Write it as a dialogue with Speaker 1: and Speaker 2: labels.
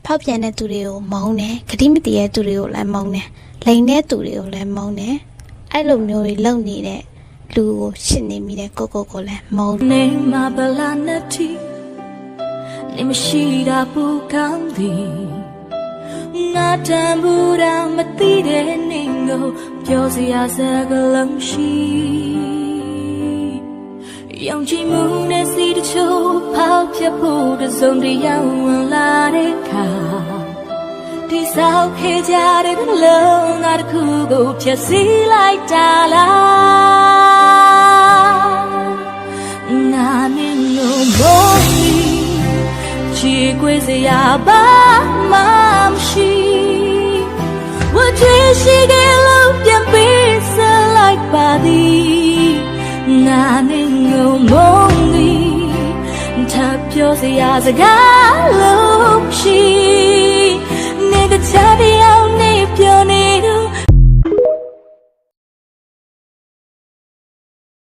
Speaker 1: ဖောက်ပြန်တဲ့သူတွေကိုမုန်းတယ်ဂတိမတည်တဲ့သူတွေကိုလည်းမုန်းတယ်လိန်တဲ့သူတွေကိုလည်းမုန်းတယ်အဲ့လိုမျိုးတွေလုပ်နေတဲ့လူကိုရှင်းနေမိတဲ့ကိုလည်းမုန်း
Speaker 2: နေမှာဗလာနဲ့တီနေမရှိတာပူကောင်းသည်ငါတန်ဘူးတာမသိတဲ့နေကိုပြောစရာစကားလုံးရှိယုံကြည်မှုနဲ့စီတချို့ဖောက်ပြဖို့တစုံတရာဝင်လာတဲ့အခါဒီဆောက်ခဲ့ကြတဲ့နှလုံးငါတစ်ခုကိုဖြည့်ဆည်းလိုက်တာလားငါနဲ့ငိုမို့ချီကွေးစရာဘာမှမရှိဝတ်ချီရှိခဲ့လို့ပြန်ပြီးဆလိုက်ပါသည်ငါနဲ့ငိုမို့ထပ်ပြောစရာစကားလုံးရှိ